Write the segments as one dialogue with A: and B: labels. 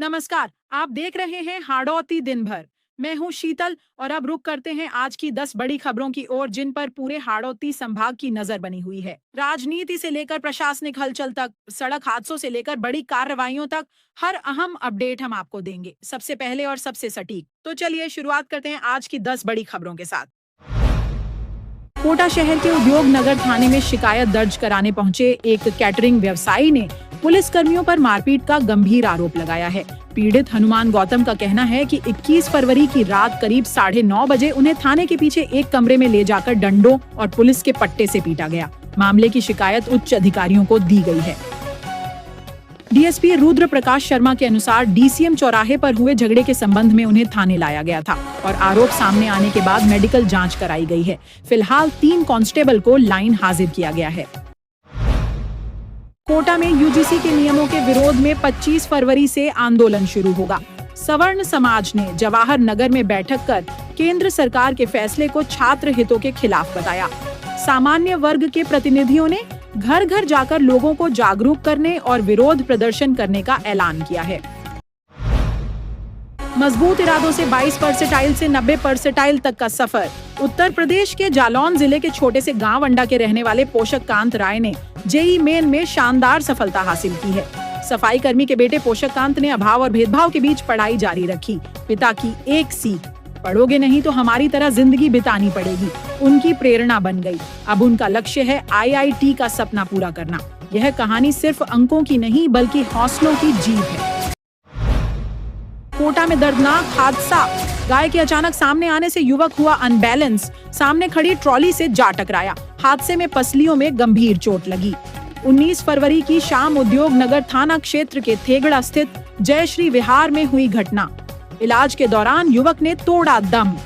A: नमस्कार, आप देख रहे हैं हाड़ौती दिन भर। मैं हूं शीतल और अब रुक करते हैं आज की 10 बड़ी खबरों की ओर जिन पर पूरे हाड़ौती संभाग की नजर बनी हुई है। राजनीति से लेकर प्रशासनिक हलचल तक, सड़क हादसों से लेकर बड़ी कार्रवाइयों तक हर अहम अपडेट हम आपको देंगे, सबसे पहले और सबसे सटीक। तो चलिए शुरुआत करते हैं आज की 10 बड़ी खबरों के साथ। कोटा शहर के उद्योग नगर थाने में शिकायत दर्ज कराने पहुंचे एक कैटरिंग व्यवसायी ने पुलिस कर्मियों पर मारपीट का गंभीर आरोप लगाया है। पीड़ित हनुमान गौतम का कहना है कि 21 फरवरी की रात करीब 9:30 बजे उन्हें थाने के पीछे एक कमरे में ले जाकर डंडों और पुलिस के पट्टे से पीटा गया। मामले की शिकायत उच्च अधिकारियों को दी गई है। डीएसपी रुद्र प्रकाश शर्मा के अनुसार डीसीएम चौराहे पर हुए झगड़े के संबंध में उन्हें थाने लाया गया था और आरोप सामने आने के बाद मेडिकल जांच कराई गई है। फिलहाल 3 कांस्टेबल को लाइन हाजिर किया गया है। कोटा में यूजीसी के नियमों के विरोध में 25 फरवरी से आंदोलन शुरू होगा। सवर्ण समाज ने जवाहर नगर में बैठक कर केंद्र सरकार के फैसले को छात्र हितों के खिलाफ बताया। सामान्य वर्ग के प्रतिनिधियों ने घर घर जाकर लोगों को जागरूक करने और विरोध प्रदर्शन करने का ऐलान किया है। मजबूत इरादों से 22 परसेंटाइल से 90 परसेंटाइल तक का सफर। उत्तर प्रदेश के जालौन जिले के छोटे से गांव अंडा के रहने वाले पोषक कांत राय ने जेईई मेन में शानदार सफलता हासिल की है। सफाई कर्मी के बेटे पोषक कांत ने अभाव और भेदभाव के बीच पढ़ाई जारी रखी। पिता की एक सीख, पढ़ोगे नहीं तो हमारी तरह जिंदगी बितानी पड़ेगी, उनकी प्रेरणा बन गई। अब उनका लक्ष्य है आईआईटी का सपना पूरा करना। यह कहानी सिर्फ अंकों की नहीं बल्कि हौसलों की जीत है। कोटा में दर्दनाक हादसा। गाय के अचानक सामने आने से युवक हुआ अनबैलेंस, सामने खड़ी ट्रॉली से जा टकराया। हादसे में पसलियों में गंभीर चोट लगी। 19 फरवरी की शाम उद्योग नगर थाना क्षेत्र के थेगड़ा स्थित जयश्री विहार में हुई घटना। इलाज के दौरान युवक ने तोड़ा दम।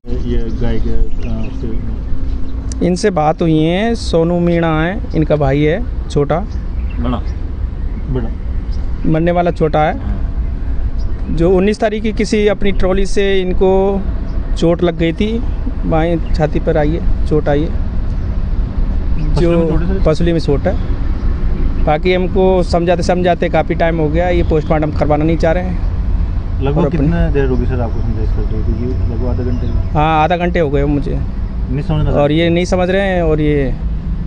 B: ये गाय के
C: इनसे बात हुई है, सोनू मीणा है, इनका भाई है, छोटा
B: बड़ा बड़ा
C: मरने वाला छोटा है, जो 19 तारीख की किसी अपनी ट्रॉली से इनको चोट लग गई थी, बाएं छाती पर आई है, चोट आई है, जो पसली में चोट है। बाकी हमको समझाते काफ़ी टाइम हो गया, ये पोस्टमार्टम करवाना नहीं चाह रहे हैं।
B: लगभग कितने देर होगी सर आपको समझाइश करते हो? क्योंकि लगभग आधा घंटे।
C: हाँ, आधा घंटे हो गए मुझे
B: नहीं समझ रहा,
C: और ये नहीं समझ रहे हैं और ये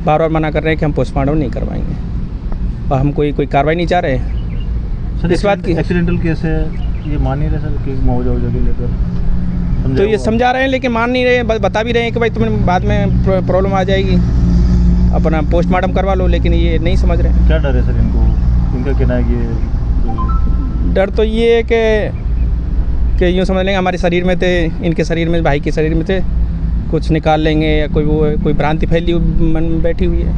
C: बार बार मना कर रहे हैं कि हम पोस्टमार्टम नहीं करवाएंगे और हम कोई कार्रवाई नहीं चाह रहे हैं।
B: सर इस बात की एक्सीडेंटल केस है, ये मान नहीं रहे सर कि मुआवजा के लेकर,
C: तो ये समझा रहे हैं लेकिन मान नहीं रहे, बता भी रहे हैं कि भाई तुम्हें बाद में प्रॉब्लम आ जाएगी, अपना पोस्टमार्टम करवा लो, लेकिन ये नहीं समझ रहे हैं।
B: क्या डर है सर इनको? इनका कहना है कि
C: डर तो ये है कि यूँ समझ लेंगे हमारे शरीर में थे, इनके शरीर में, भाई के शरीर में थे, कुछ निकाल लेंगे या कोई भ्रांति फैली मन में बैठी हुई है।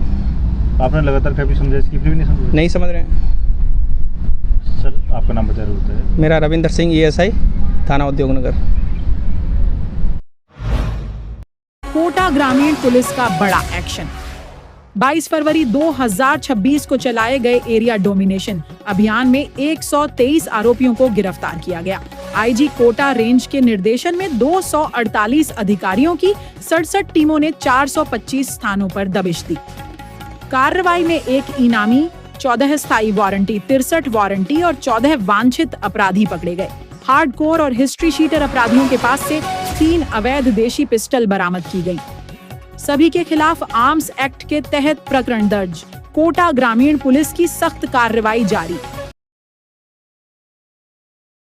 B: आपने लगातार काफ़ी समझा, इसकी फिर भी नहीं समझ
C: रहे हैं।
B: सर आपका नाम बता रहे होता है?
C: मेरा रविंदर सिंह, एएसआई थाना उद्योग नगर।
A: कोटा ग्रामीण पुलिस का बड़ा एक्शन। 22 फरवरी 2026 को चलाए गए एरिया डोमिनेशन अभियान में 123 आरोपियों को गिरफ्तार किया गया। आईजी कोटा रेंज के निर्देशन में 248 अधिकारियों की 67 टीमों ने 425 स्थानों पर दबिश दी। कार्रवाई में 1 इनामी, 14 स्थायी वारंटी, 63 वारंटी और 14 वांछित अपराधी पकड़े गए। हार्डकोर और हिस्ट्री शीटर अपराधियों के पास से 3 अवैध देशी पिस्टल बरामद की गई। सभी के खिलाफ आर्म्स एक्ट के तहत प्रकरण दर्ज। कोटा ग्रामीण पुलिस की सख्त कार्रवाई जारी।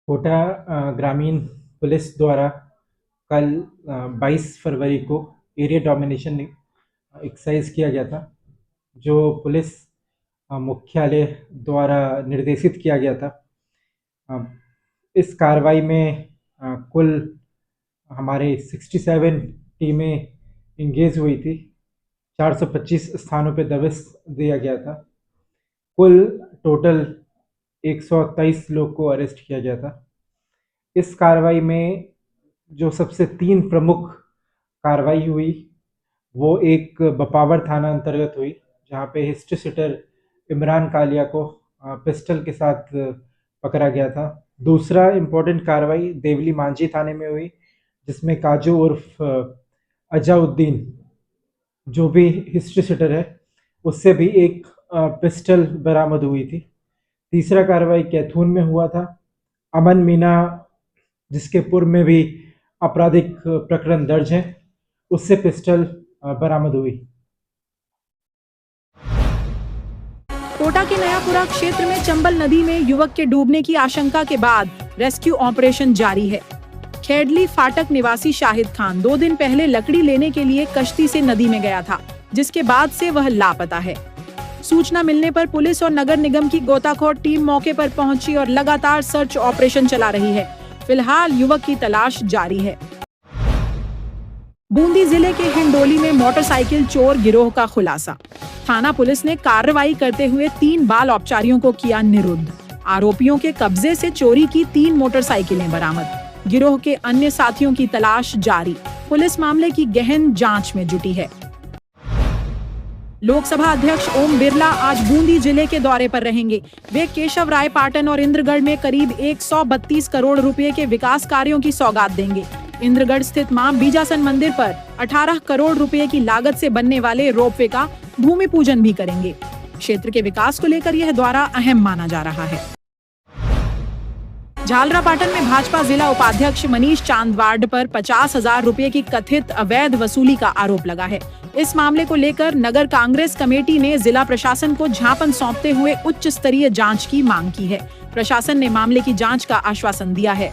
D: कोटा ग्रामीण पुलिस द्वारा कल 22 फरवरी को एरिया डोमिनेशन एक्सरसाइज किया गया था, जो पुलिस मुख्यालय द्वारा निर्देशित किया गया था। इस कार्रवाई में कुल हमारे 67 टीमें इंगेज हुई थी। 425 स्थानों पे दबिश दिया गया था। कुल टोटल 123 लोग को अरेस्ट किया गया था। इस कार्रवाई में जो सबसे 3 प्रमुख कार्रवाई हुई वो एक बपावर थाना अंतर्गत हुई, जहाँ पे हिस्ट्री शीटर इमरान कालिया को पिस्टल के साथ पकड़ा गया था। दूसरा इम्पोर्टेंट कार्रवाई देवली मांझी थाने में हुई, जिसमें काजू उर्फ अजाउद्दीन, जो भी हिस्ट्री शीटर है, उससे भी एक पिस्टल बरामद हुई थी। तीसरा कार्रवाई कैथून में हुआ था, अमन मीना, जिसके पूर्व में भी आपराधिक प्रकरण दर्ज है, उससे पिस्टल बरामद हुई।
A: कोटा के नयापुरा क्षेत्र में चंबल नदी में युवक के डूबने की आशंका के बाद रेस्क्यू ऑपरेशन जारी है। खेडली फाटक निवासी शाहिद खान 2 दिन पहले लकड़ी लेने के लिए कश्ती से नदी में गया था, जिसके बाद से वह लापता है। सूचना मिलने पर पुलिस और नगर निगम की गोताखोर टीम मौके पर पहुंची और लगातार सर्च ऑपरेशन चला रही है। फिलहाल युवक की तलाश जारी है। बूंदी जिले के हिंडोली में मोटरसाइकिल चोर गिरोह का खुलासा। थाना पुलिस ने कार्रवाई करते हुए 3 बाल औपचारियों को किया निरुद्ध। आरोपियों के कब्जे से चोरी की 3 मोटरसाइकिलें बरामद। गिरोह के अन्य साथियों की तलाश जारी। पुलिस मामले की गहन जांच में जुटी है। लोकसभा अध्यक्ष ओम बिरला आज बूंदी जिले के दौरे पर रहेंगे। वे केशव राय पाटन और इंद्रगढ़ में करीब 132 करोड़ रुपए के विकास कार्यों की सौगात देंगे। इंद्रगढ़ स्थित मां बीजासन मंदिर पर 18 करोड़ रुपए की लागत से बनने वाले रोपवे का भूमि पूजन भी करेंगे। क्षेत्र के विकास को लेकर यह दौरा अहम माना जा रहा है। झालरापाटन में भाजपा जिला उपाध्यक्ष मनीष चांदवाड़ पर 50,000 रुपए की कथित अवैध वसूली का आरोप लगा है। इस मामले को लेकर नगर कांग्रेस कमेटी ने जिला प्रशासन को झापन सौंपते हुए उच्च स्तरीय जांच की मांग की है। प्रशासन ने मामले की जांच का आश्वासन दिया है।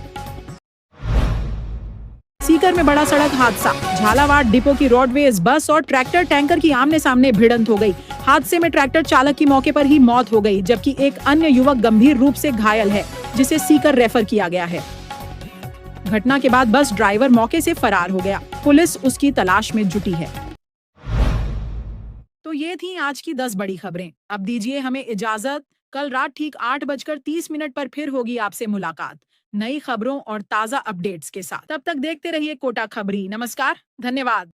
A: सीकर में बड़ा सड़क हादसा। झालावाड़ डिपो की रोडवेज बस और ट्रैक्टर टैंकर की आमने सामने भिड़ंत हो गई। हादसे में ट्रैक्टर चालक की मौके पर ही मौत हो गई, जबकि एक अन्य युवक गंभीर रूप से घायल है, जिसे सीकर रेफर किया गया है। घटना के बाद बस ड्राइवर मौके से फरार हो गया। पुलिस उसकी तलाश में जुटी है। तो ये थी आज की 10 बड़ी खबरें। अब दीजिए हमें इजाजत। कल रात ठीक 8:30 पर फिर होगी आपसे मुलाकात नई खबरों और ताजा अपडेट्स के साथ। तब तक देखते रहिए कोटा खबरी। नमस्कार, धन्यवाद।